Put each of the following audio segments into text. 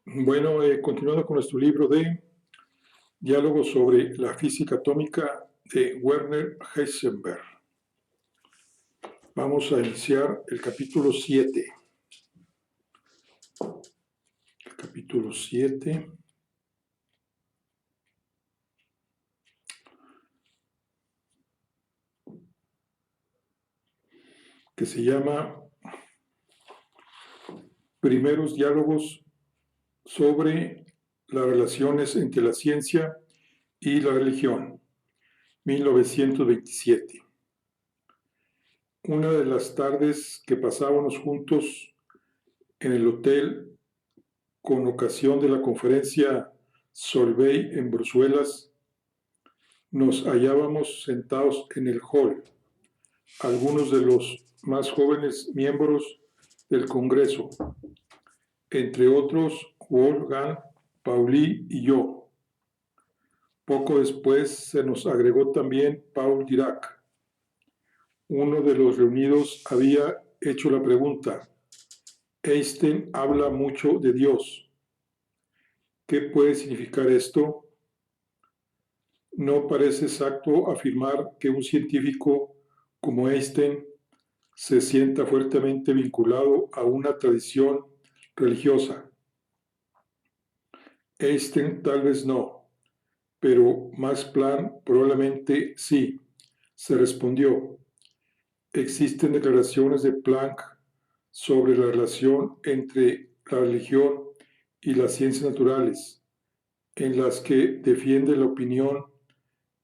Bueno, continuando con nuestro libro de diálogos sobre la física atómica de Werner Heisenberg. Vamos a iniciar el capítulo 7. El capítulo 7, que se llama Primeros diálogos sobre las relaciones entre la ciencia y la religión, 1927. Una de las tardes que pasábamos juntos en el hotel con ocasión de la conferencia Solvay en Bruselas, nos hallábamos sentados en el hall, algunos de los más jóvenes miembros del Congreso, entre otros Wolfgang Pauli y yo. Poco después se nos agregó también Paul Dirac. Uno de los reunidos había hecho la pregunta: Einstein habla mucho de Dios. ¿Qué puede significar esto? No parece exacto afirmar que un científico como Einstein se sienta fuertemente vinculado a una tradición religiosa. Einstein tal vez no, pero Max Planck probablemente sí, se respondió. Existen declaraciones de Planck sobre la relación entre la religión y las ciencias naturales, en las que defiende la opinión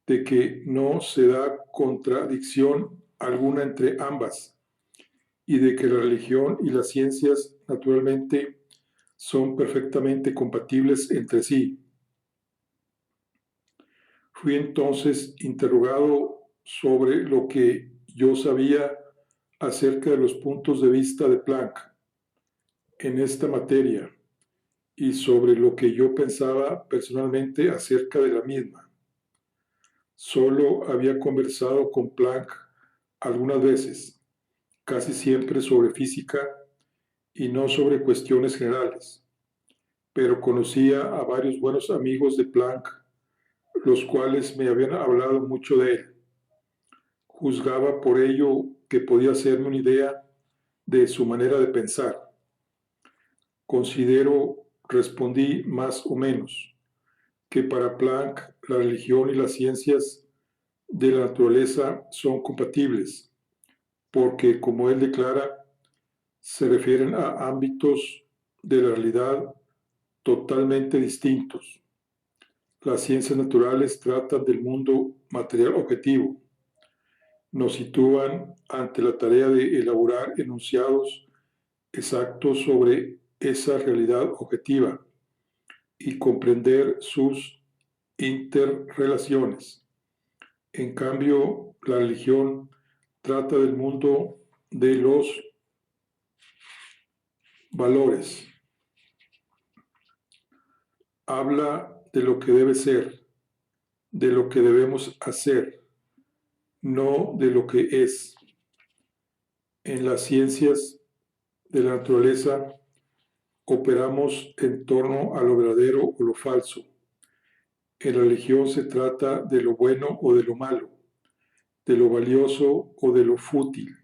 de que no se da contradicción alguna entre ambas y de que la religión y las ciencias naturalmente son perfectamente compatibles entre sí. Fui entonces interrogado sobre lo que yo sabía acerca de los puntos de vista de Planck en esta materia y sobre lo que yo pensaba personalmente acerca de la misma. Solo había conversado con Planck algunas veces, casi siempre sobre física y no sobre cuestiones generales, pero conocía a varios buenos amigos de Planck, los cuales me habían hablado mucho de él. Juzgaba por ello que podía hacerme una idea de su manera de pensar. Considero, respondí más o menos, que para Planck la religión y las ciencias de la naturaleza son compatibles, porque, como él declara, se refieren a ámbitos de la realidad totalmente distintos. Las ciencias naturales tratan del mundo material objetivo. Nos sitúan ante la tarea de elaborar enunciados exactos sobre esa realidad objetiva y comprender sus interrelaciones. En cambio, la religión trata del mundo de los valores. Habla de lo que debe ser, de lo que debemos hacer, no de lo que es. En las ciencias de la naturaleza operamos en torno a lo verdadero o lo falso. En la religión se trata de lo bueno o de lo malo, de lo valioso o de lo fútil.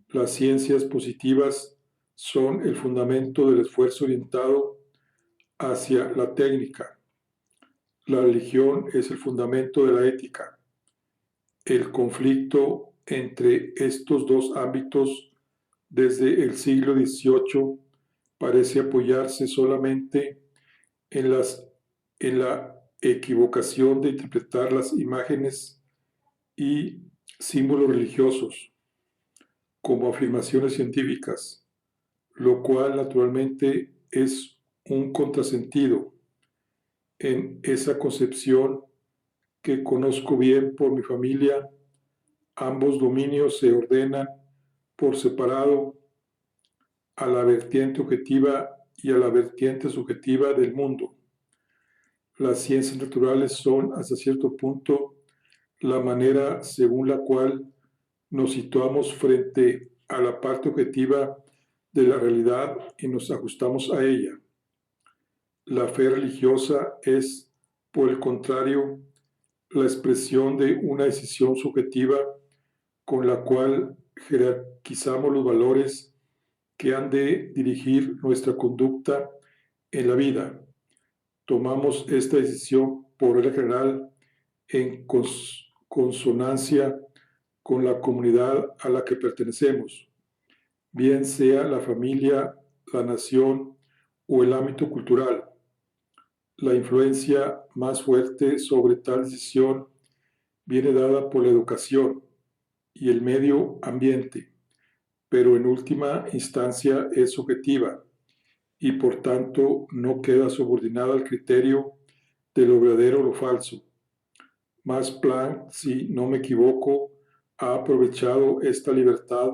Las ciencias positivas son el fundamento del esfuerzo orientado hacia la técnica. La religión es el fundamento de la ética. El conflicto entre estos dos ámbitos desde el siglo XVIII parece apoyarse solamente en la equivocación de interpretar las imágenes y símbolos religiosos como afirmaciones científicas, lo cual naturalmente es un contrasentido en esa concepción que conozco bien por mi familia. Ambos dominios se ordenan por separado a la vertiente objetiva y a la vertiente subjetiva del mundo. Las ciencias naturales son, hasta cierto punto, la manera según la cual nos situamos frente a la parte objetiva de la realidad y nos ajustamos a ella. La fe religiosa es, por el contrario, la expresión de una decisión subjetiva con la cual jerarquizamos los valores que han de dirigir nuestra conducta en la vida. Tomamos esta decisión por regla general en consonancia con la comunidad a la que pertenecemos, bien sea la familia, la nación o el ámbito cultural. La influencia más fuerte sobre tal decisión viene dada por la educación y el medio ambiente, pero en última instancia es subjetiva y por tanto no queda subordinada al criterio de lo verdadero o lo falso. Max Planck, si no me equivoco, ha aprovechado esta libertad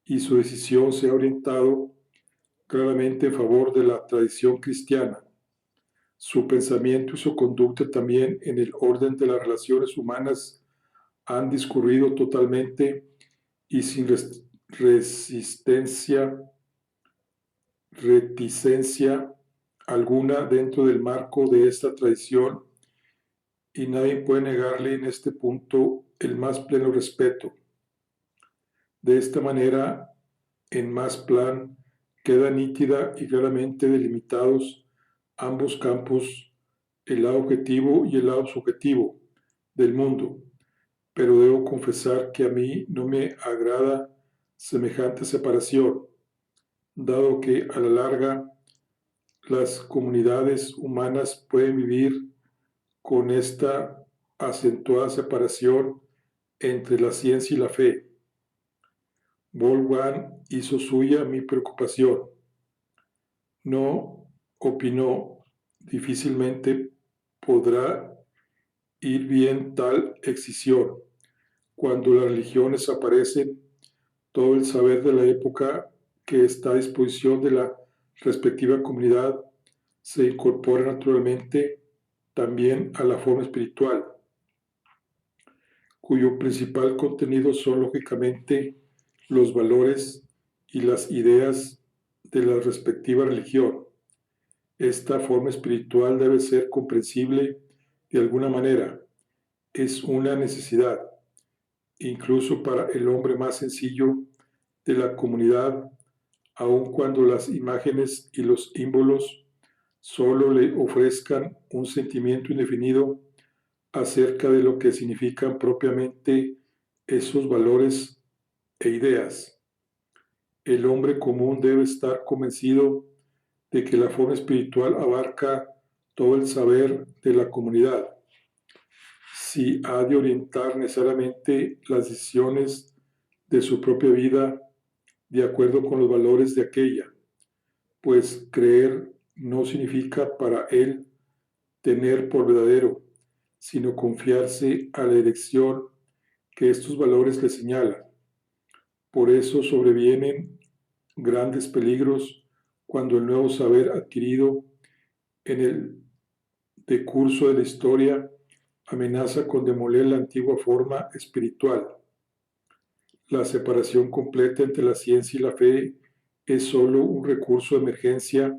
y su decisión se ha orientado claramente en favor de la tradición cristiana. Su pensamiento y su conducta también en el orden de las relaciones humanas han discurrido totalmente y sin reticencia alguna dentro del marco de esta tradición, y nadie puede negarle en este punto el más pleno respeto. De esta manera, en Max Planck queda nítida y claramente delimitados ambos campos, el lado objetivo y el lado subjetivo del mundo, pero debo confesar que a mí no me agrada semejante separación, dado que a la larga las comunidades humanas pueden vivir con esta acentuada separación entre la ciencia y la fe. Wolfgang hizo suya mi preocupación. No opinó, difícilmente podrá ir bien tal excisión. Cuando las religiones aparecen, todo el saber de la época que está a disposición de la respectiva comunidad se incorpora naturalmente también a la forma espiritual, cuyo principal contenido son lógicamente los valores y las ideas de la respectiva religión. Esta forma espiritual debe ser comprensible de alguna manera. Es una necesidad, incluso para el hombre más sencillo de la comunidad, aun cuando las imágenes y los símbolos solo le ofrezcan un sentimiento indefinido acerca de lo que significan propiamente esos valores e ideas. El hombre común debe estar convencido de que la forma espiritual abarca todo el saber de la comunidad. Si ha de orientar necesariamente las decisiones de su propia vida de acuerdo con los valores de aquella, pues creer no significa para él tener por verdadero, sino confiarse a la dirección que estos valores le señalan. Por eso sobrevienen grandes peligros cuando el nuevo saber adquirido en el decurso de la historia amenaza con demoler la antigua forma espiritual. La separación completa entre la ciencia y la fe es solo un recurso de emergencia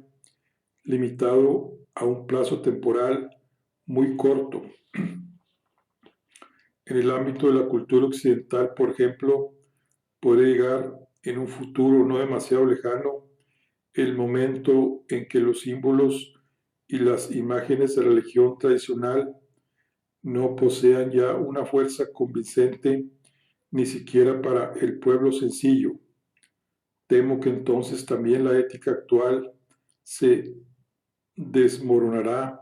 limitado a un plazo temporal muy corto. En el ámbito de la cultura occidental, por ejemplo, puede llegar en un futuro no demasiado lejano el momento en que los símbolos y las imágenes de la religión tradicional no posean ya una fuerza convincente ni siquiera para el pueblo sencillo. Temo que entonces también la ética actual se desmoronará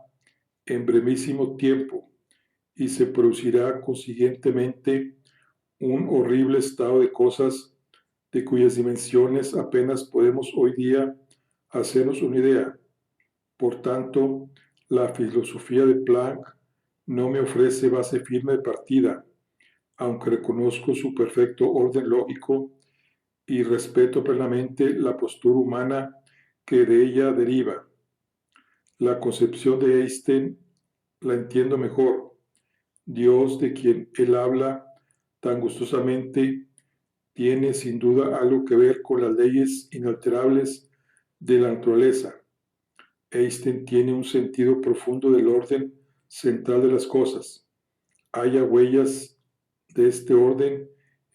en brevísimo tiempo y se producirá consiguientemente un horrible estado de cosas de cuyas dimensiones apenas podemos hoy día hacernos una idea. Por tanto, la filosofía de Planck no me ofrece base firme de partida, aunque reconozco su perfecto orden lógico y respeto plenamente la postura humana que de ella deriva. La concepción de Einstein la entiendo mejor. Dios, de quien él habla tan gustosamente, tiene sin duda algo que ver con las leyes inalterables de la naturaleza. Einstein tiene un sentido profundo del orden central de las cosas. Haya huellas de este orden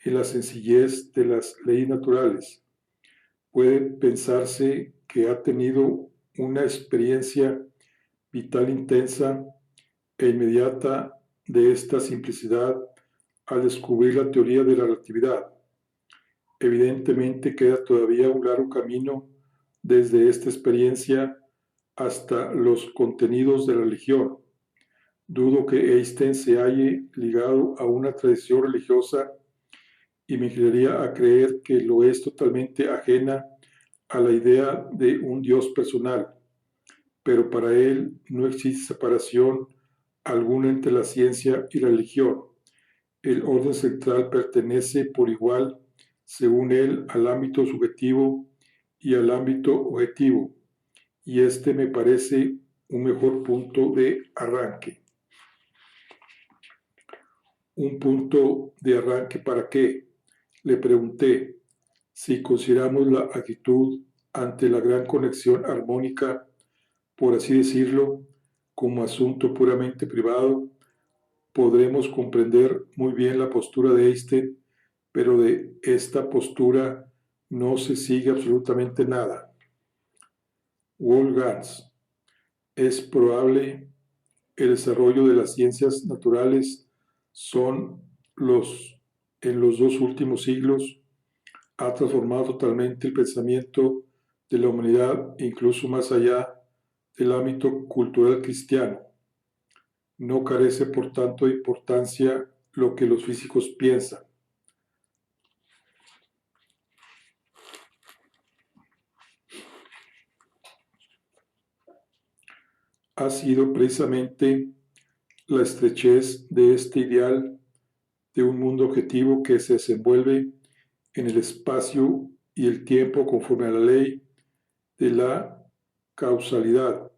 en la sencillez de las leyes naturales. Puede pensarse que ha tenido una experiencia vital intensa e inmediata de esta simplicidad al descubrir la teoría de la relatividad. Evidentemente queda todavía un largo camino desde esta experiencia hasta los contenidos de la religión. Dudo que Einstein se halle ligado a una tradición religiosa y me inclinaría a creer que lo es totalmente ajena a la idea de un Dios personal, pero para él no existe separación alguna entre la ciencia y la religión. El orden central pertenece por igual, según él, al ámbito subjetivo y al ámbito objetivo, y este me parece un mejor punto de arranque. ¿Un punto de arranque para qué? Le pregunté. Si consideramos la actitud ante la gran conexión armónica, por así decirlo, como asunto puramente privado, podremos comprender muy bien la postura de Einstein, pero de esta postura no se sigue absolutamente nada. Wolfgang, es probable el desarrollo de las ciencias naturales en los 2 últimos siglos ha transformado totalmente el pensamiento de la humanidad, incluso más allá del ámbito cultural cristiano. No carece, por tanto, de importancia lo que los físicos piensan. Ha sido precisamente la estrechez de este ideal de un mundo objetivo que se desenvuelve en el espacio y el tiempo conforme a la ley de la causalidad,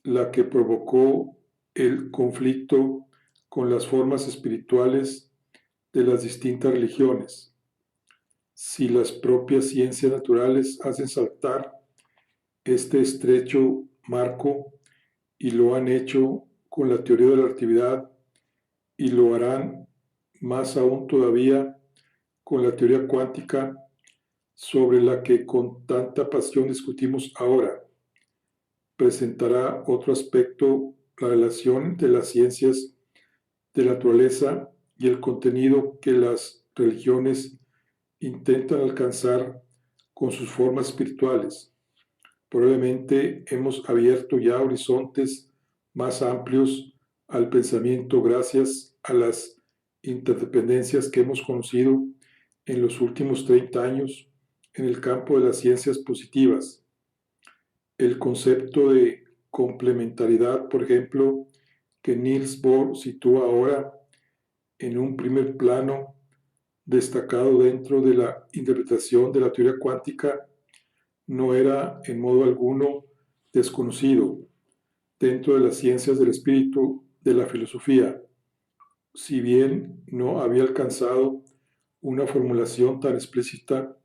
la que provocó el conflicto con las formas espirituales de las distintas religiones. Si las propias ciencias naturales hacen saltar este estrecho marco y lo han hecho con la teoría de la relatividad y lo harán más aún todavía con la teoría cuántica sobre la que con tanta pasión discutimos ahora, presentará otro aspecto, la relación entre las ciencias de la naturaleza y el contenido que las religiones intentan alcanzar con sus formas espirituales. Probablemente hemos abierto ya horizontes más amplios al pensamiento gracias a las interdependencias que hemos conocido en los últimos 30 años en el campo de las ciencias positivas. El concepto de complementariedad, por ejemplo, que Niels Bohr sitúa ahora en un primer plano destacado dentro de la interpretación de la teoría cuántica, no era en modo alguno desconocido dentro de las ciencias del espíritu de la filosofía, si bien no había alcanzado una formulación tan explícita.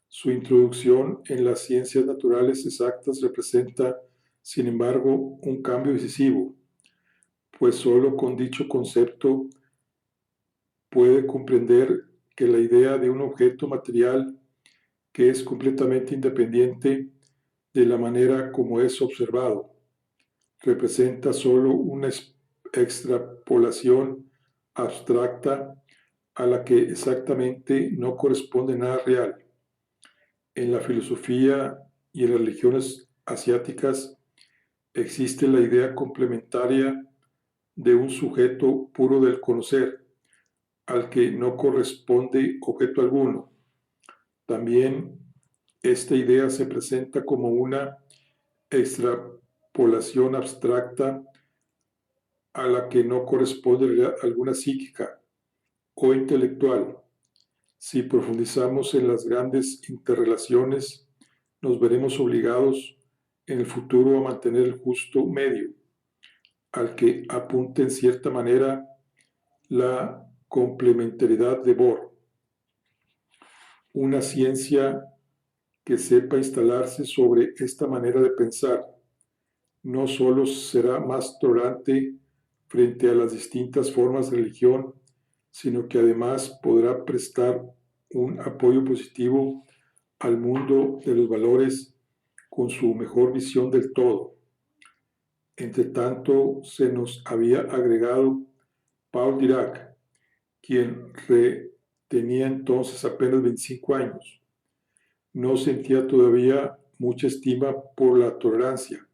Su introducción en las ciencias naturales exactas representa, sin embargo, un cambio decisivo, pues solo con dicho concepto puede comprender que la idea de un objeto material que es completamente independiente de la manera como es observado representa solo una extrapolación abstracta a la que exactamente no corresponde nada real. En la filosofía y en las religiones asiáticas existe la idea complementaria de un sujeto puro del conocer, al que no corresponde objeto alguno. También esta idea se presenta como una extrapolación abstracta a la que no corresponde alguna psíquica o intelectual. Si profundizamos en las grandes interrelaciones, nos veremos obligados en el futuro a mantener el justo medio, al que apunta en cierta manera la complementariedad de Bohr. Una ciencia que sepa instalarse sobre esta manera de pensar no solo será más tolerante frente a las distintas formas de religión, sino que además podrá prestar un apoyo positivo al mundo de los valores con su mejor visión del todo. Entre tanto, se nos había agregado Paul Dirac, quien tenía entonces apenas 25 años. No sentía todavía mucha estima por la tolerancia.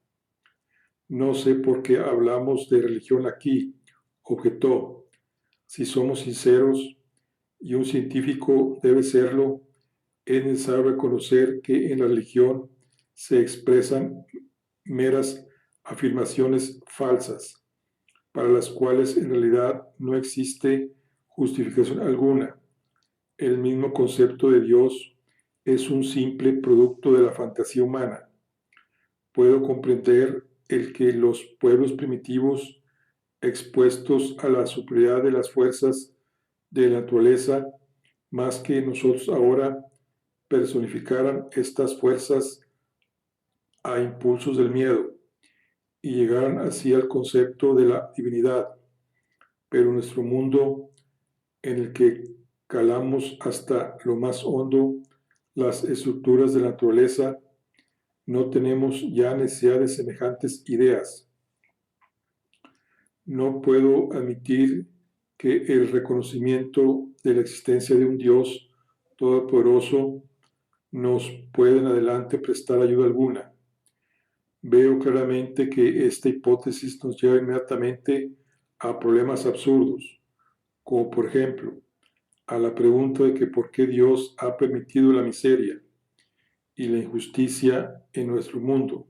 No sé por qué hablamos de religión aquí, objetó. Si somos sinceros, y un científico debe serlo, es necesario reconocer que en la religión se expresan meras afirmaciones falsas, para las cuales en realidad no existe justificación alguna. El mismo concepto de Dios es un simple producto de la fantasía humana. Puedo comprender el que los pueblos primitivos, expuestos a la superioridad de las fuerzas de la naturaleza, más que nosotros ahora, personificaran estas fuerzas a impulsos del miedo y llegaran así al concepto de la divinidad. Pero nuestro mundo, en el que calamos hasta lo más hondo las estructuras de la naturaleza, no tenemos ya necesidad de semejantes ideas. No puedo admitir que el reconocimiento de la existencia de un Dios todopoderoso nos pueda en adelante prestar ayuda alguna. Veo claramente que esta hipótesis nos lleva inmediatamente a problemas absurdos, como por ejemplo, a la pregunta de que por qué Dios ha permitido la miseria y la injusticia en nuestro mundo,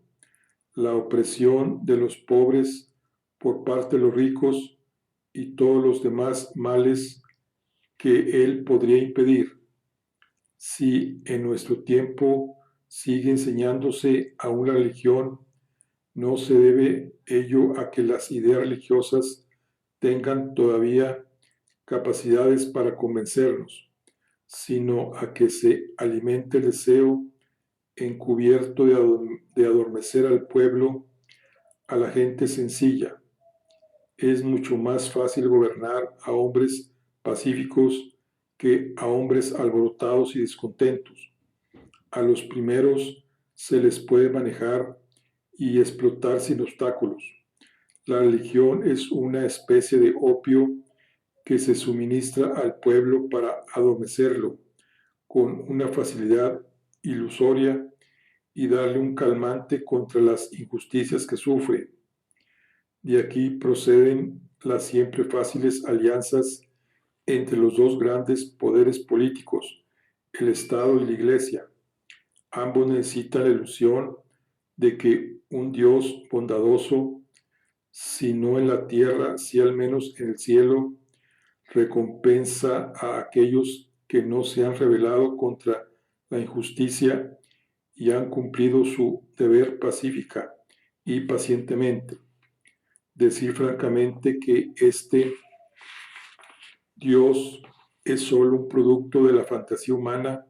la opresión de los pobres por parte de los ricos y todos los demás males que Él podría impedir. Si en nuestro tiempo sigue enseñándose a una religión, no se debe ello a que las ideas religiosas tengan todavía capacidades para convencernos, sino a que se alimente el deseo encubierto de adormecer al pueblo, a la gente sencilla. Es mucho más fácil gobernar a hombres pacíficos que a hombres alborotados y descontentos. A los primeros se les puede manejar y explotar sin obstáculos. La religión es una especie de opio que se suministra al pueblo para adormecerlo con una facilidad ilusoria y darle un calmante contra las injusticias que sufre. De aquí proceden las siempre fáciles alianzas entre los dos grandes poderes políticos, el Estado y la Iglesia. Ambos necesitan la ilusión de que un Dios bondadoso, si no en la tierra, si al menos en el cielo, recompensa a aquellos que no se han rebelado contra la injusticia y han cumplido su deber pacífica y pacientemente. Decir francamente que este Dios es solo un producto de la fantasía humana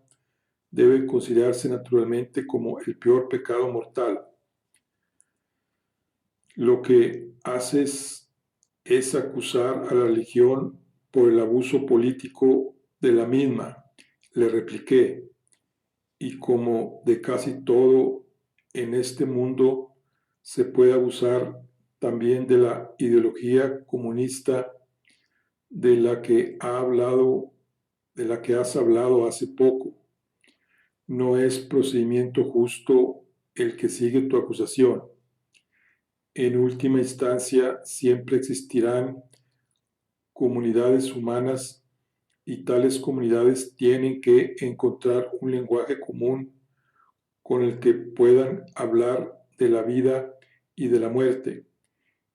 debe considerarse naturalmente como el peor pecado mortal. Lo que haces es acusar a la religión por el abuso político de la misma, le repliqué, y como de casi todo en este mundo se puede abusar también de la ideología comunista de la que has hablado hace poco. No es procedimiento justo el que sigue tu acusación. En última instancia, siempre existirán comunidades humanas y tales comunidades tienen que encontrar un lenguaje común con el que puedan hablar de la vida y de la muerte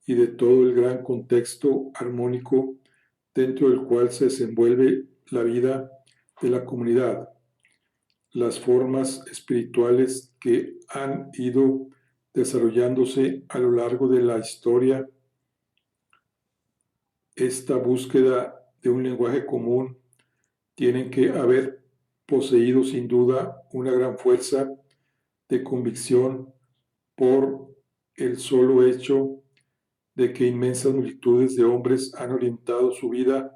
y de todo el gran contexto armónico dentro del cual se desenvuelve la vida de la comunidad. Las formas espirituales que han ido desarrollándose a lo largo de la historia, esta búsqueda de un lenguaje común tienen que haber poseído sin duda una gran fuerza de convicción por el solo hecho de que inmensas multitudes de hombres han orientado su vida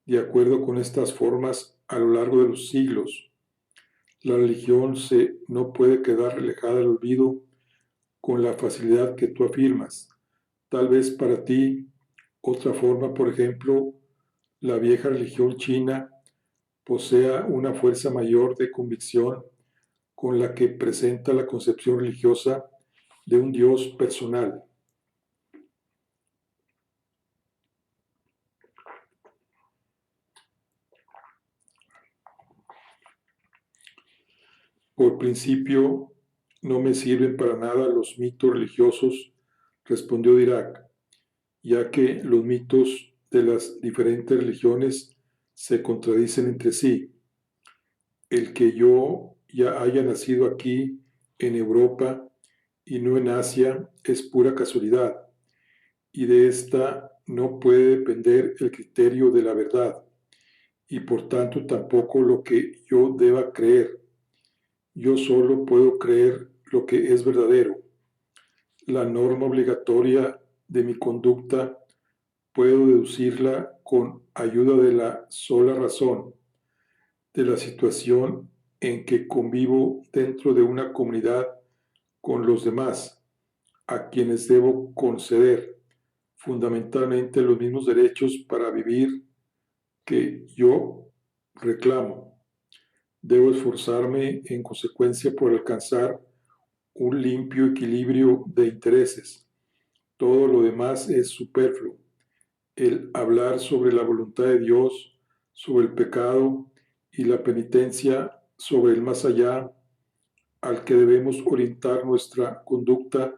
de acuerdo con estas formas a lo largo de los siglos. La religión no puede quedar relajada al olvido con la facilidad que tú afirmas. Tal vez para ti, otra forma, por ejemplo, la vieja religión china, posea una fuerza mayor de convicción con la que presenta la concepción religiosa de un Dios personal. Por principio, no me sirven para nada los mitos religiosos, respondió Dirac, ya que los mitos de las diferentes religiones se contradicen entre sí. El que yo ya haya nacido aquí en Europa y no en Asia es pura casualidad, y de esta no puede depender el criterio de la verdad, y por tanto tampoco lo que yo deba creer. Yo solo puedo creer lo que es verdadero. La norma obligatoria de mi conducta puedo deducirla con ayuda de la sola razón, de la situación en que convivo dentro de una comunidad con los demás, a quienes debo conceder fundamentalmente los mismos derechos para vivir que yo reclamo. Debo esforzarme en consecuencia por alcanzar un limpio equilibrio de intereses. Todo lo demás es superfluo. El hablar sobre la voluntad de Dios, sobre el pecado y la penitencia, sobre el más allá, al que debemos orientar nuestra conducta,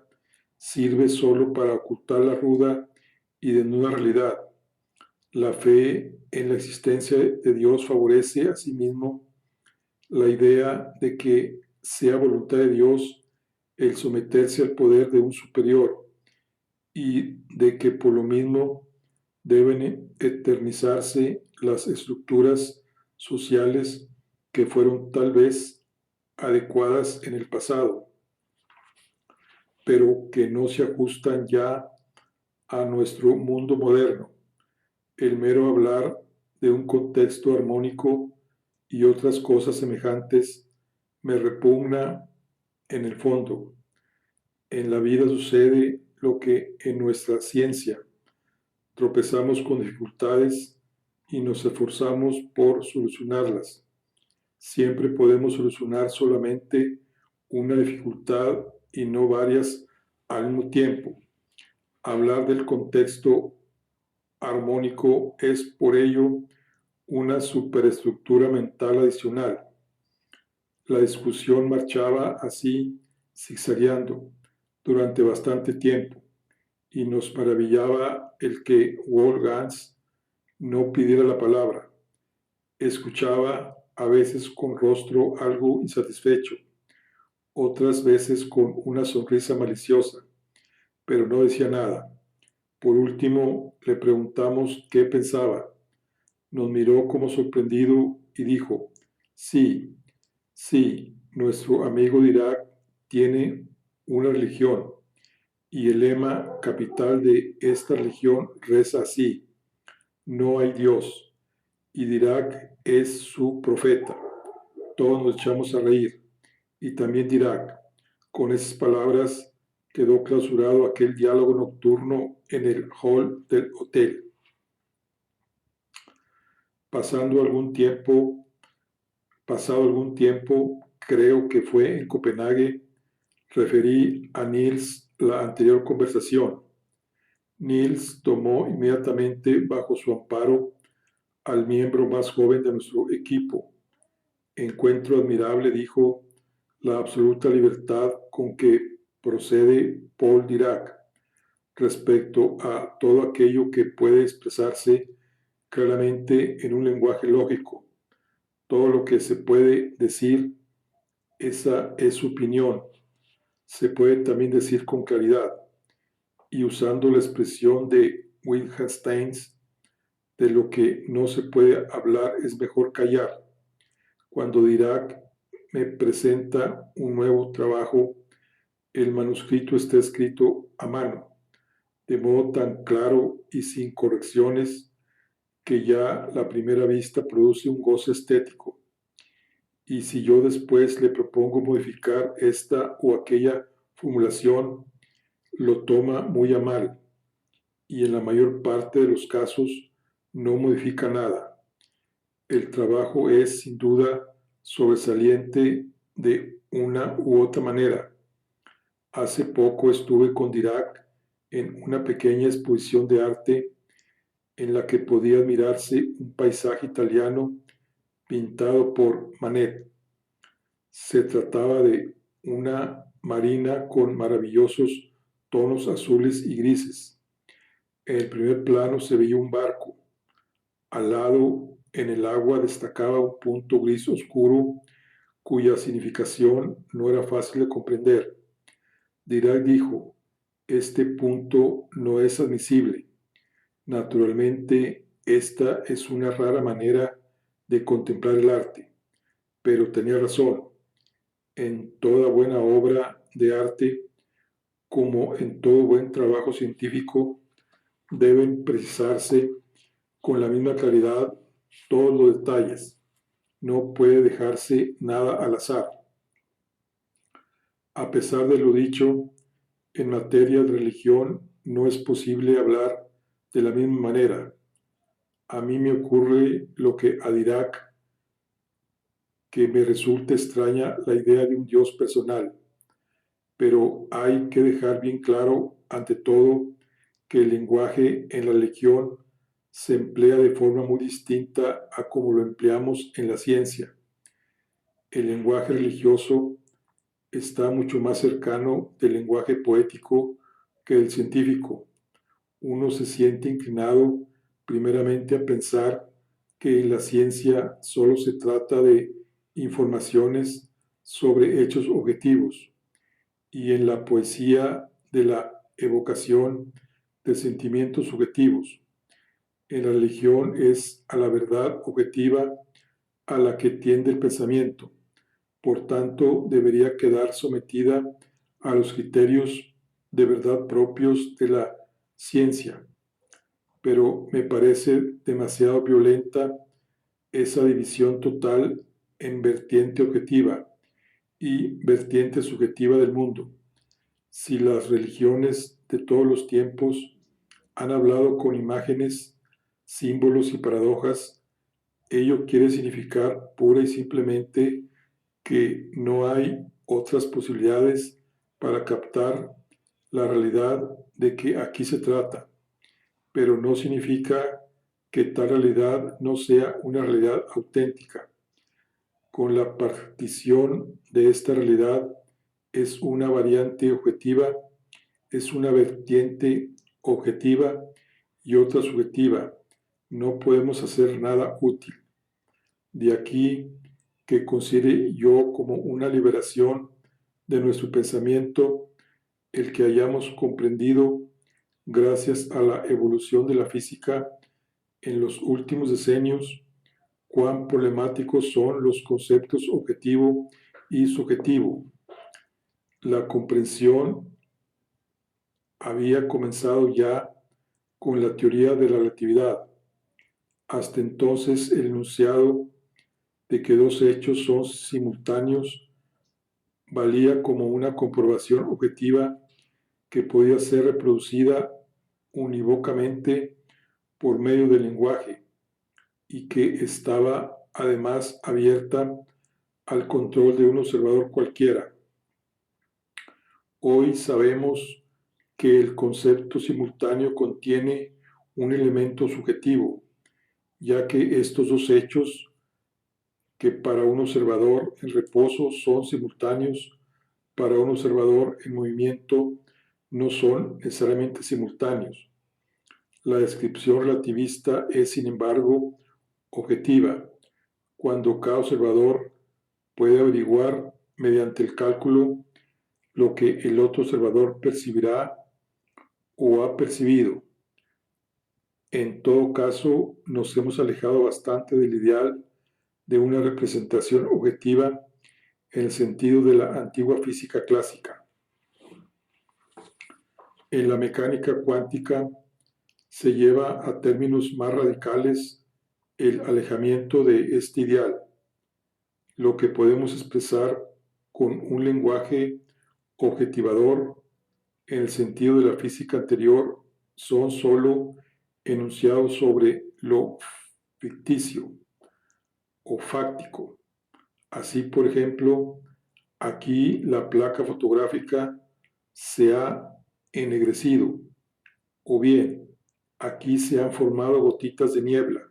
sirve solo para ocultar la ruda y desnuda realidad. La fe en la existencia de Dios favorece asimismo la idea de que sea voluntad de Dios el someterse al poder de un superior y de que por lo mismo deben eternizarse las estructuras sociales que fueron tal vez adecuadas en el pasado, pero que no se ajustan ya a nuestro mundo moderno. El mero hablar de un contexto armónico y otras cosas semejantes me repugna en el fondo. En la vida sucede lo que en nuestra ciencia. Tropezamos con dificultades y nos esforzamos por solucionarlas. Siempre podemos solucionar solamente una dificultad y no varias al mismo tiempo. Hablar del contexto armónico es por ello una superestructura mental adicional. La discusión marchaba así, zigzagueando, durante bastante tiempo, y nos maravillaba el que Wolfgang no pidiera la palabra. Escuchaba a veces con rostro algo insatisfecho, otras veces con una sonrisa maliciosa, pero no decía nada. Por último, le preguntamos qué pensaba. Nos miró como sorprendido y dijo, sí, sí, nuestro amigo Dirac tiene una religión y el lema capital de esta religión reza así, no hay Dios, y Dirac es su profeta. Todos nos echamos a reír, y también Dirac. Con esas palabras quedó clausurado aquel diálogo nocturno en el hall del hotel. Pasado algún tiempo, creo que fue en Copenhague, referí a Niels la anterior conversación. Niels tomó inmediatamente bajo su amparo al miembro más joven de nuestro equipo. Encuentro admirable, dijo, la absoluta libertad con que procede Paul Dirac respecto a todo aquello que puede expresarse claramente en un lenguaje lógico. Todo lo que se puede decir, esa es su opinión. Se puede también decir con claridad. Y usando la expresión de Wittgenstein, de lo que no se puede hablar es mejor callar. Cuando Dirac me presenta un nuevo trabajo, El manuscrito está escrito a mano, de modo tan claro y sin correcciones que ya la primera vista produce un goce estético. Y si yo después le propongo modificar esta o aquella formulación, lo toma muy a mal y en la mayor parte de los casos no modifica nada. El trabajo es sin duda sobresaliente de una u otra manera. Hace poco estuve con Dirac en una pequeña exposición de arte en la que podía admirarse un paisaje italiano pintado por Manet. Se trataba de una marina con maravillosos tonos azules y grises. En el primer plano se veía un barco. Al lado, en el agua, destacaba un punto gris oscuro cuya significación no era fácil de comprender. Dirac dijo, este punto no es admisible. Naturalmente, esta es una rara manera de contemplar el arte, pero tenía razón. En toda buena obra de arte, como en todo buen trabajo científico, deben precisarse con la misma claridad todos los detalles. No puede dejarse nada al azar. A pesar de lo dicho, en materia de religión no es posible hablar de la misma manera. A mí me ocurre lo que a Dirac, que me resulta extraña la idea de un Dios personal, pero hay que dejar bien claro, ante todo, que el lenguaje en la religión se emplea de forma muy distinta a como lo empleamos en la ciencia. El lenguaje religioso está mucho más cercano del lenguaje poético que del científico. Uno se siente inclinado primeramente a pensar que en la ciencia solo se trata de informaciones sobre hechos objetivos y en la poesía de la evocación de sentimientos subjetivos. En la religión es a la verdad objetiva a la que tiende el pensamiento. Por tanto, debería quedar sometida a los criterios de verdad propios de la ciencia. Pero me parece demasiado violenta esa división total en vertiente objetiva y vertiente subjetiva del mundo. Si las religiones de todos los tiempos han hablado con imágenes, símbolos y paradojas, ello quiere significar pura y simplemente que no hay otras posibilidades para captar la realidad de que aquí se trata, pero no significa que tal realidad no sea una realidad auténtica. Con la partición de esta realidad es una variante objetiva, es una vertiente objetiva y otra subjetiva. No podemos hacer nada útil. De aquí que considere yo como una liberación de nuestro pensamiento el que hayamos comprendido, gracias a la evolución de la física en los últimos decenios, cuán problemáticos son los conceptos objetivo y subjetivo. La comprensión había comenzado ya con la teoría de la relatividad. Hasta entonces el enunciado de que dos hechos son simultáneos valía como una comprobación objetiva que podía ser reproducida unívocamente por medio del lenguaje y que estaba además abierta al control de un observador cualquiera. Hoy sabemos que el concepto simultáneo contiene un elemento subjetivo, ya que estos dos hechos, que para un observador en reposo son simultáneos, para un observador en movimiento no son necesariamente simultáneos. La descripción relativista es, sin embargo, objetiva, cuando cada observador puede averiguar mediante el cálculo lo que el otro observador percibirá o ha percibido. En todo caso, nos hemos alejado bastante del ideal de una representación objetiva en el sentido de la antigua física clásica. En la mecánica cuántica se lleva a términos más radicales el alejamiento de este ideal, lo que podemos expresar con un lenguaje objetivador en el sentido de la física anterior son sólo enunciados sobre lo ficticio o fáctico. Así, por ejemplo, aquí la placa fotográfica se ha ennegrecido, o bien aquí se han formado gotitas de niebla.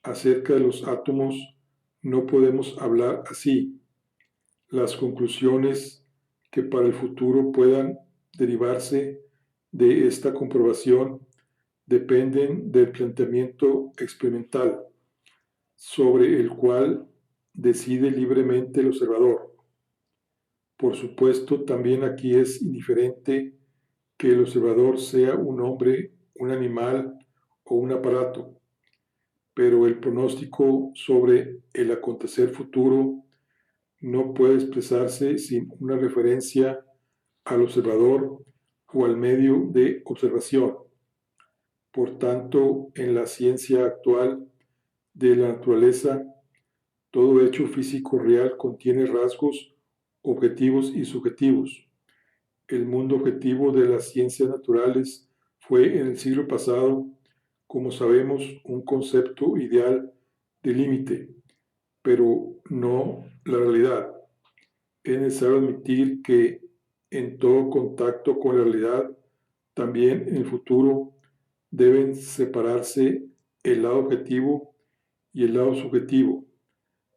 Acerca de los átomos no podemos hablar así. Las conclusiones que para el futuro puedan derivarse de esta comprobación dependen del planteamiento experimental, sobre el cual decide libremente el observador. Por supuesto, también aquí es indiferente que el observador sea un hombre, un animal o un aparato, pero el pronóstico sobre el acontecer futuro no puede expresarse sin una referencia al observador o al medio de observación. Por tanto, en la ciencia actual de la naturaleza, todo hecho físico real contiene rasgos objetivos y subjetivos. El mundo objetivo de las ciencias naturales fue en el siglo pasado, como sabemos, un concepto ideal de límite, pero no la realidad. Es necesario admitir que en todo contacto con la realidad, también en el futuro, deben separarse el lado objetivo y el lado subjetivo.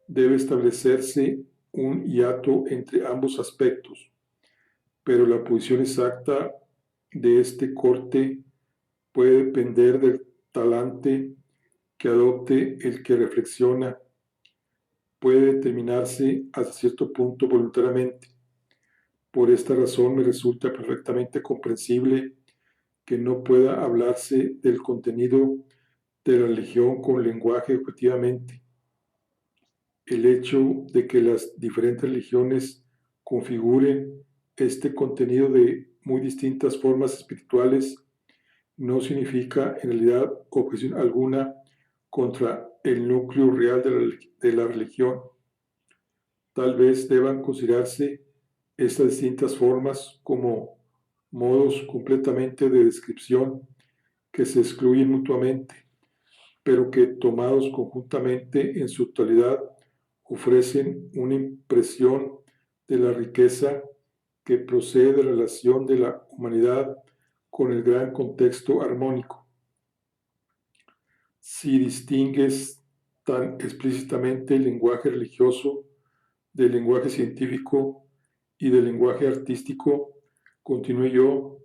Debe establecerse un hiato entre ambos aspectos, pero la posición exacta de este corte puede depender del talante que adopte el que reflexiona. Puede determinarse hasta cierto punto voluntariamente. Por esta razón me resulta perfectamente comprensible que no pueda hablarse del contenido de la religión con lenguaje objetivamente. El hecho de que las diferentes religiones configuren este contenido de muy distintas formas espirituales no significa en realidad objeción alguna contra el núcleo real de la religión. Tal vez deban considerarse estas distintas formas como modos completamente de descripción que se excluyen mutuamente, pero que tomados conjuntamente en su totalidad ofrecen una impresión de la riqueza que procede de la relación de la humanidad con el gran contexto armónico. Si distingues tan explícitamente el lenguaje religioso del lenguaje científico y del lenguaje artístico, continué yo,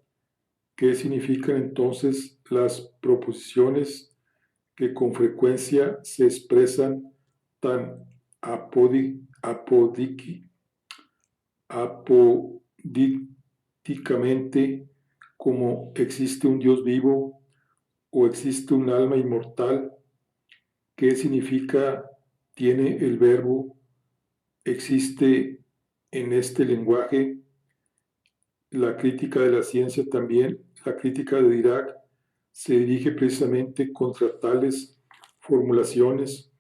¿qué significan entonces las proposiciones que con frecuencia se expresan tan apodícticamente como existe un Dios vivo o existe un alma inmortal? ¿Qué significa tiene el verbo existe en este lenguaje? La crítica de la ciencia también, la crítica de Dirac, se dirige precisamente contra tales formulaciones.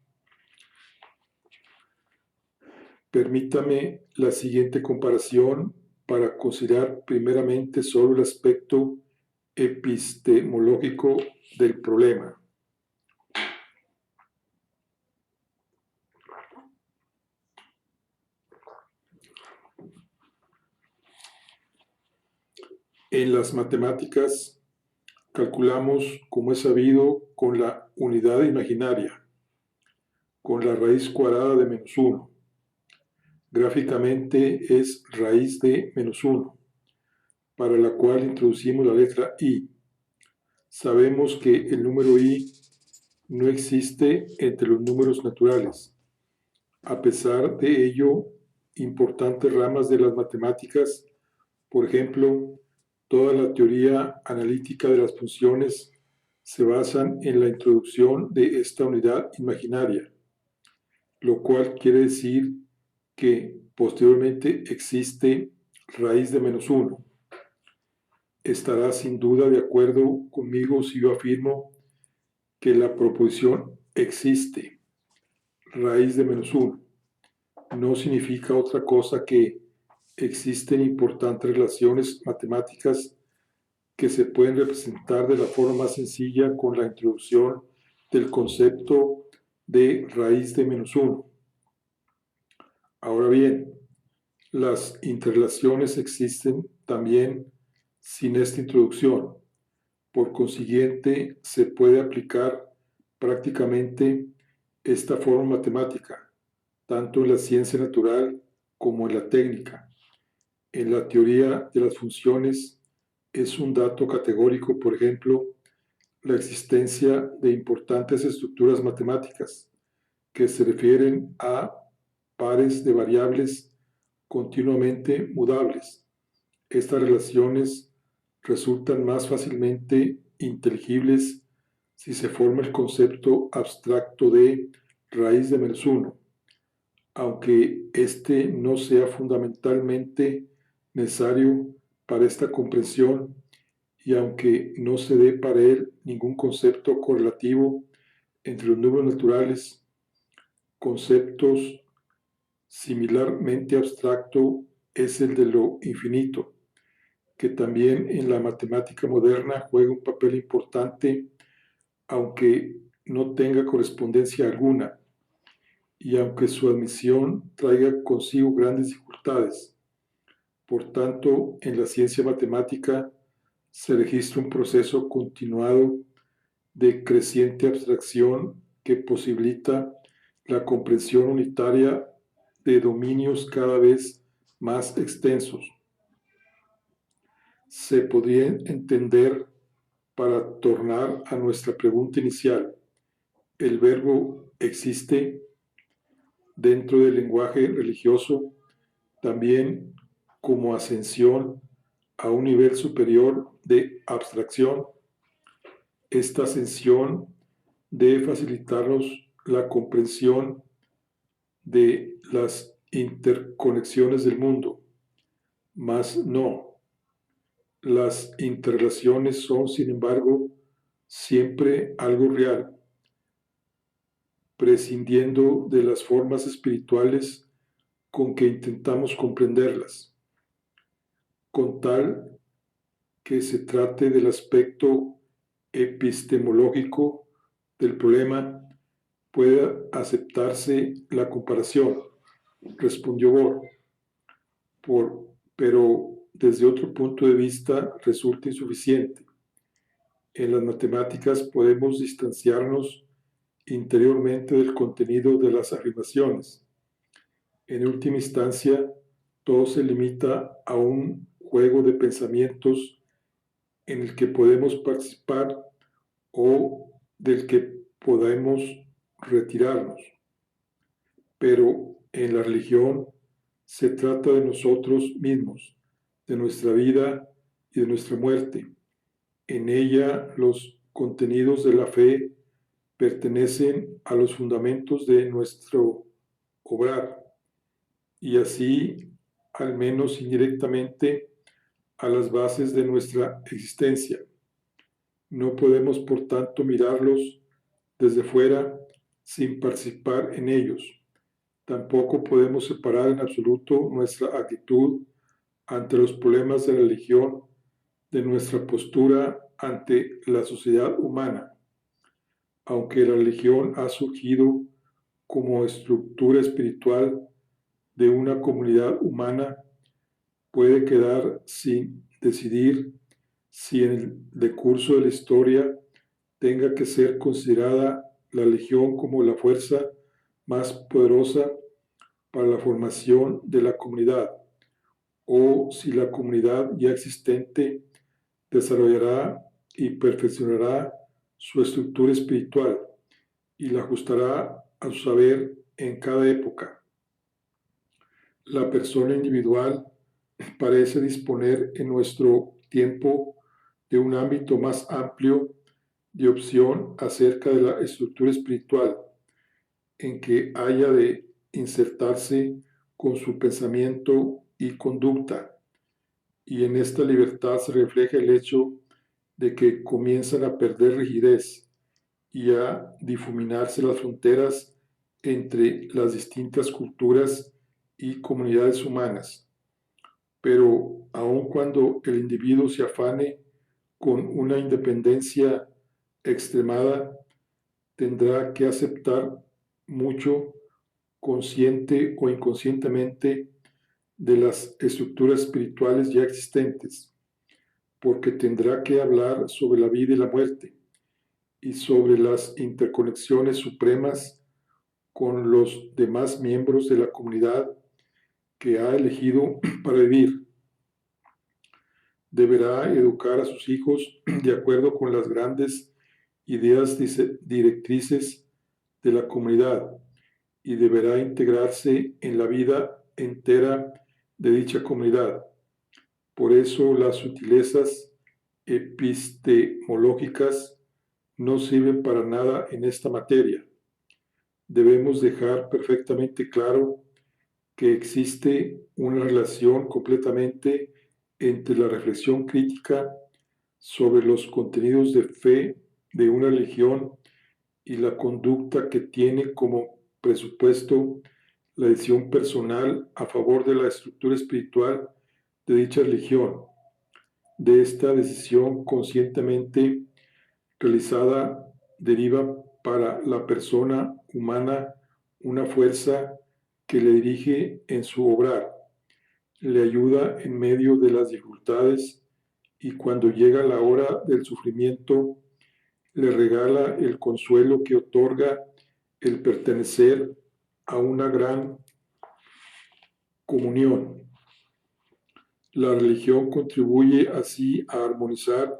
Permítame la siguiente comparación para considerar primeramente solo el aspecto epistemológico del problema. En las matemáticas calculamos, como es sabido, con la unidad imaginaria, con la raíz cuadrada de -1. Gráficamente es raíz de -1, para la cual introducimos la letra i. Sabemos que el número i no existe entre los números naturales. A pesar de ello, importantes ramas de las matemáticas, por ejemplo, toda la teoría analítica de las funciones, se basan en la introducción de esta unidad imaginaria, lo cual quiere decir que posteriormente existe raíz de -1. estará sin duda de acuerdo conmigo si yo afirmo que la proposición existe, raíz de -1, no significa otra cosa que existen importantes relaciones matemáticas que se pueden representar de la forma más sencilla con la introducción del concepto de raíz de -1. Ahora bien, las interrelaciones existen también sin esta introducción. Por consiguiente, se puede aplicar prácticamente esta forma matemática, tanto en la ciencia natural como en la técnica. En la teoría de las funciones es un dato categórico, por ejemplo, la existencia de importantes estructuras matemáticas que se refieren a pares de variables continuamente mudables. Estas relaciones resultan más fácilmente inteligibles si se forma el concepto abstracto de raíz de -1, aunque este no sea fundamentalmente necesario para esta comprensión y aunque no se dé para él ningún concepto correlativo entre los números naturales, conceptos similarmente abstracto es el de lo infinito, que también en la matemática moderna juega un papel importante, aunque no tenga correspondencia alguna, y aunque su admisión traiga consigo grandes dificultades. Por tanto, en la ciencia matemática se registra un proceso continuado de creciente abstracción que posibilita la comprensión unitaria de dominios cada vez más extensos. Se podría entender, para tornar a nuestra pregunta inicial, el verbo existe dentro del lenguaje religioso también como ascensión a un nivel superior de abstracción. Esta ascensión debe facilitarnos la comprensión de las interconexiones del mundo, mas no. Las interrelaciones son, sin embargo, siempre algo real, prescindiendo de las formas espirituales con que intentamos comprenderlas, con tal que se trate del aspecto epistemológico del problema, pueda aceptarse la comparación, respondió Bohr, pero desde otro punto de vista resulta insuficiente. En las matemáticas podemos distanciarnos interiormente del contenido de las afirmaciones. En última instancia, todo se limita a un juego de pensamientos en el que podemos participar o del que podemos retirarnos. Pero en la religión se trata de nosotros mismos, de nuestra vida y de nuestra muerte. En ella los contenidos de la fe pertenecen a los fundamentos de nuestro obrar y así, al menos indirectamente, a las bases de nuestra existencia. No podemos, por tanto, mirarlos desde fuera sin participar en ellos. Tampoco podemos separar en absoluto nuestra actitud ante los problemas de la religión de nuestra postura ante la sociedad humana. Aunque la religión ha surgido como estructura espiritual de una comunidad humana, puede quedar sin decidir si en el decurso de la historia tenga que ser considerada la religión como la fuerza más poderosa para la formación de la comunidad, o si la comunidad ya existente desarrollará y perfeccionará su estructura espiritual y la ajustará a su saber en cada época. La persona individual parece disponer en nuestro tiempo de un ámbito más amplio de opción acerca de la estructura espiritual en que haya de insertarse con su pensamiento y conducta, y en esta libertad se refleja el hecho de que comienzan a perder rigidez y a difuminarse las fronteras entre las distintas culturas y comunidades humanas. Pero aun cuando el individuo se afane con una independencia extremada, tendrá que aceptar mucho, consciente o inconscientemente, de las estructuras espirituales ya existentes, porque tendrá que hablar sobre la vida y la muerte y sobre las interconexiones supremas con los demás miembros de la comunidad que ha elegido para vivir. Deberá educar a sus hijos de acuerdo con las grandes ideas directrices de la comunidad y deberá integrarse en la vida entera de dicha comunidad. Por eso las sutilezas epistemológicas no sirven para nada en esta materia. Debemos dejar perfectamente claro que existe una relación completamente entre la reflexión crítica sobre los contenidos de fe de una religión y la conducta que tiene como presupuesto la decisión personal a favor de la estructura espiritual de dicha religión. De esta decisión conscientemente realizada deriva para la persona humana una fuerza que le dirige en su obrar, le ayuda en medio de las dificultades y cuando llega la hora del sufrimiento, le regala el consuelo que otorga el pertenecer a una gran comunión. La religión contribuye así a armonizar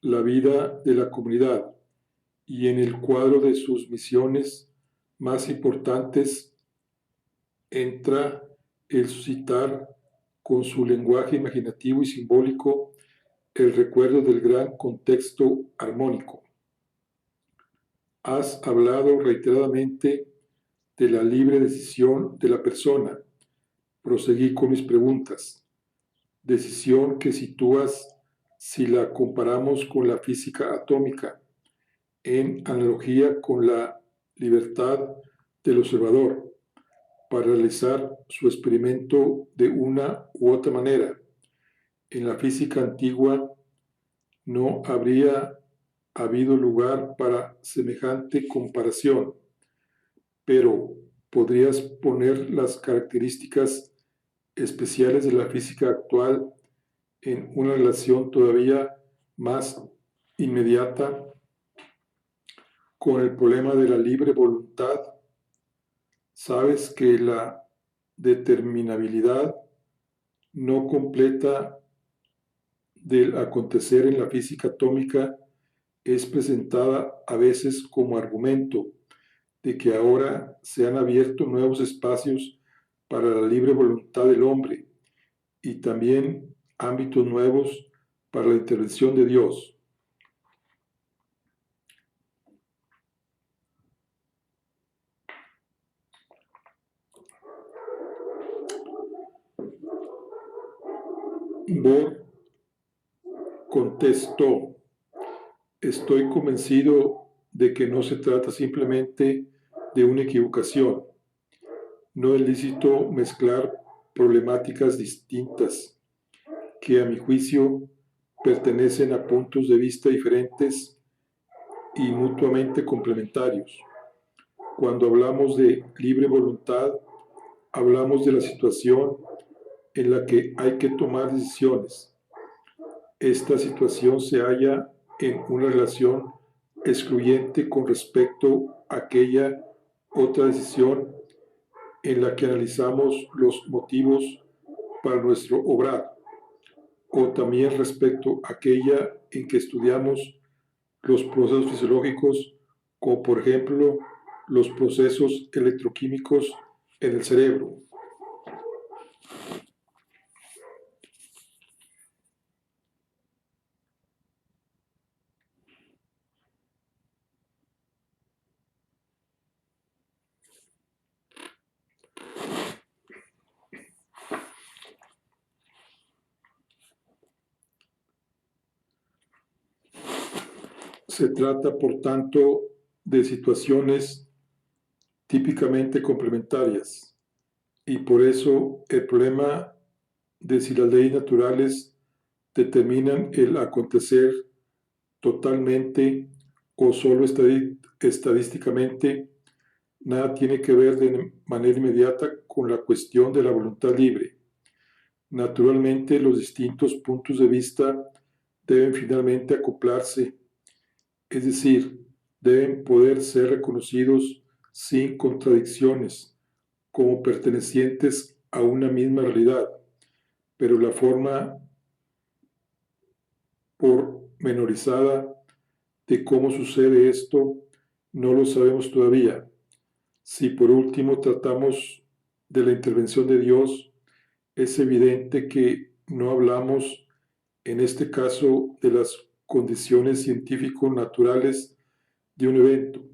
la vida de la comunidad y en el cuadro de sus misiones más importantes entra el suscitar con su lenguaje imaginativo y simbólico el recuerdo del gran contexto armónico. Has hablado reiteradamente de la libre decisión de la persona. Proseguí con mis preguntas. Decisión que sitúas si la comparamos con la física atómica, en analogía con la libertad del observador para realizar su experimento de una u otra manera. En la física antigua no habría habido lugar para semejante comparación, pero podrías poner las características especiales de la física actual en una relación todavía más inmediata con el problema de la libre voluntad. Sabes que la determinabilidad no completa del acontecer en la física atómica es presentada a veces como argumento de que ahora se han abierto nuevos espacios para la libre voluntad del hombre y también ámbitos nuevos para la intervención de Dios. Bohr contestó: estoy convencido de que no se trata simplemente de una equivocación. No es lícito mezclar problemáticas distintas que a mi juicio pertenecen a puntos de vista diferentes y mutuamente complementarios. Cuando hablamos de libre voluntad, hablamos de la situación en la que hay que tomar decisiones. Esta situación se halla en una relación excluyente con respecto a aquella otra decisión en la que analizamos los motivos para nuestro obrar, o también respecto a aquella en que estudiamos los procesos fisiológicos, como por ejemplo los procesos electroquímicos en el cerebro. Se trata, por tanto, de situaciones típicamente complementarias, y por eso el problema de si las leyes naturales determinan el acontecer totalmente o solo estadísticamente, nada tiene que ver de manera inmediata con la cuestión de la voluntad libre. Naturalmente, los distintos puntos de vista deben finalmente acoplarse, es decir, deben poder ser reconocidos sin contradicciones, como pertenecientes a una misma realidad, pero la forma pormenorizada de cómo sucede esto no lo sabemos todavía. Si por último tratamos de la intervención de Dios, es evidente que no hablamos en este caso de las condiciones científico-naturales de un evento,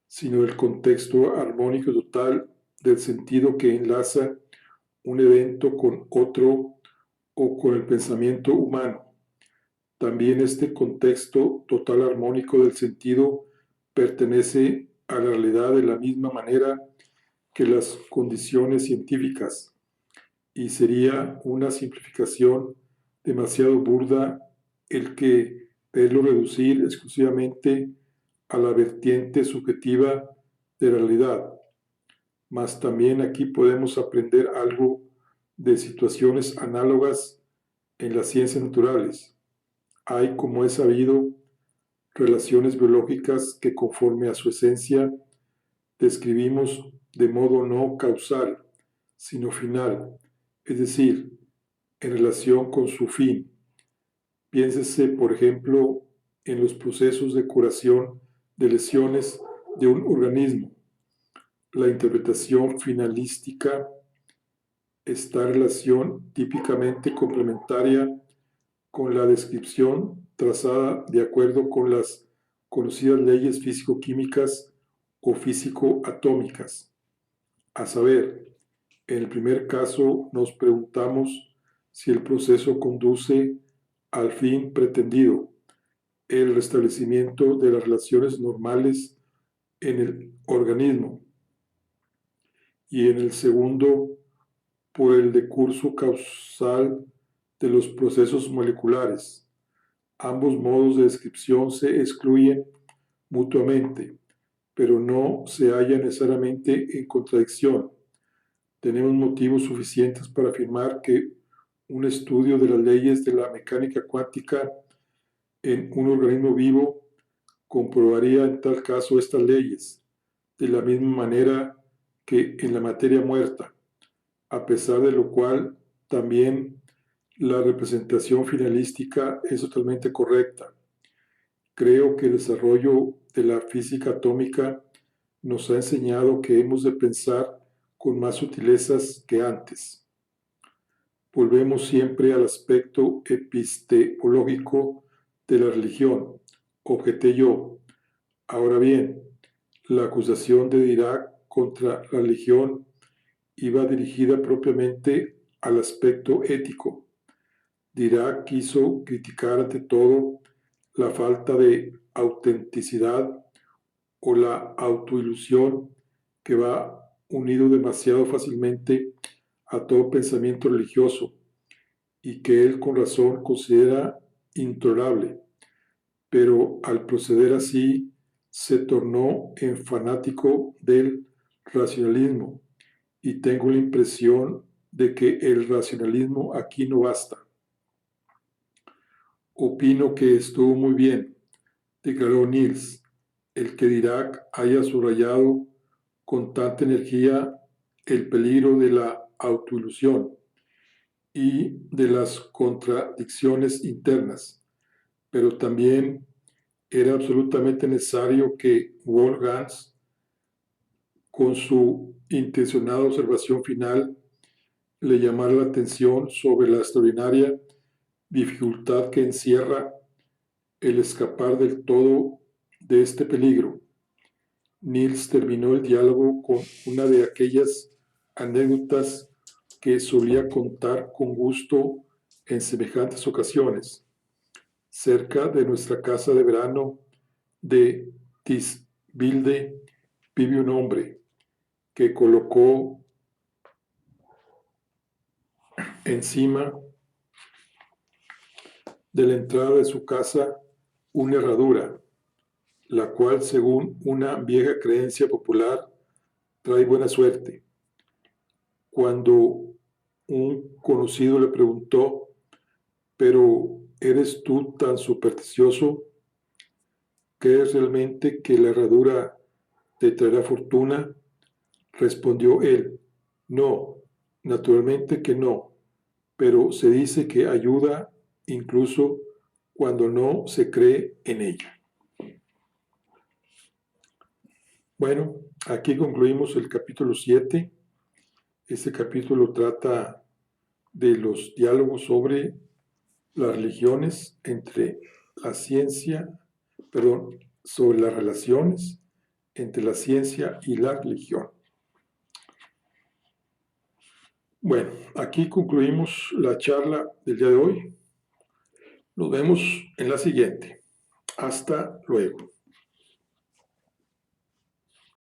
sino del contexto armónico total del sentido que enlaza un evento con otro o con el pensamiento humano. También este contexto total armónico del sentido pertenece a la realidad de la misma manera que las condiciones científicas, y sería una simplificación demasiado burda el que quererlo reducir exclusivamente a la vertiente subjetiva de la realidad. Mas también aquí podemos aprender algo de situaciones análogas en las ciencias naturales. Hay, como es sabido, relaciones biológicas que, conforme a su esencia, describimos de modo no causal, sino final, es decir, en relación con su fin. Piénsese, por ejemplo, en los procesos de curación de lesiones de un organismo. La interpretación finalística está en relación típicamente complementaria con la descripción trazada de acuerdo con las conocidas leyes físico-químicas o físico-atómicas. A saber, en el primer caso nos preguntamos si el proceso conduce al fin pretendido, el restablecimiento de las relaciones normales en el organismo, y en el segundo, por el decurso causal de los procesos moleculares. Ambos modos de descripción se excluyen mutuamente, pero no se hallan necesariamente en contradicción. Tenemos motivos suficientes para afirmar que un estudio de las leyes de la mecánica cuántica en un organismo vivo comprobaría en tal caso estas leyes, de la misma manera que en la materia muerta, a pesar de lo cual también la representación finalística es totalmente correcta. Creo que el desarrollo de la física atómica nos ha enseñado que hemos de pensar con más sutilezas que antes. Volvemos siempre al aspecto epistemológico de la religión, objeté yo. Ahora bien, la acusación de Dirac contra la religión iba dirigida propiamente al aspecto ético. Dirac quiso criticar ante todo la falta de autenticidad o la autoilusión que va unido demasiado fácilmente a todo pensamiento religioso y que él con razón considera intolerable, pero al proceder así se tornó en fanático del racionalismo, y tengo la impresión de que el racionalismo aquí no basta. Opino que estuvo muy bien, declaró Niels, el que Dirac haya subrayado con tanta energía el peligro de la autoilusión y de las contradicciones internas, pero también era absolutamente necesario que Wolfgang, con su intencionada observación final, le llamara la atención sobre la extraordinaria dificultad que encierra el escapar del todo de este peligro. Niels terminó el diálogo con una de aquellas anécdotas que solía contar con gusto en semejantes ocasiones. Cerca de nuestra casa de verano de Tisbilde vive un hombre que colocó encima de la entrada de su casa una herradura, la cual, según una vieja creencia popular, trae buena suerte. Cuando un conocido le preguntó: ¿pero eres tú tan supersticioso? ¿Crees realmente que la herradura te traerá fortuna? Respondió él: no, naturalmente que no, pero se dice que ayuda incluso cuando no se cree en ella. Bueno, aquí concluimos el capítulo 7. Este capítulo trata de los diálogos sobre las religiones entre la ciencia, sobre las relaciones entre la ciencia y la religión. Bueno, aquí concluimos la charla del día de hoy. Nos vemos en la siguiente. Hasta luego.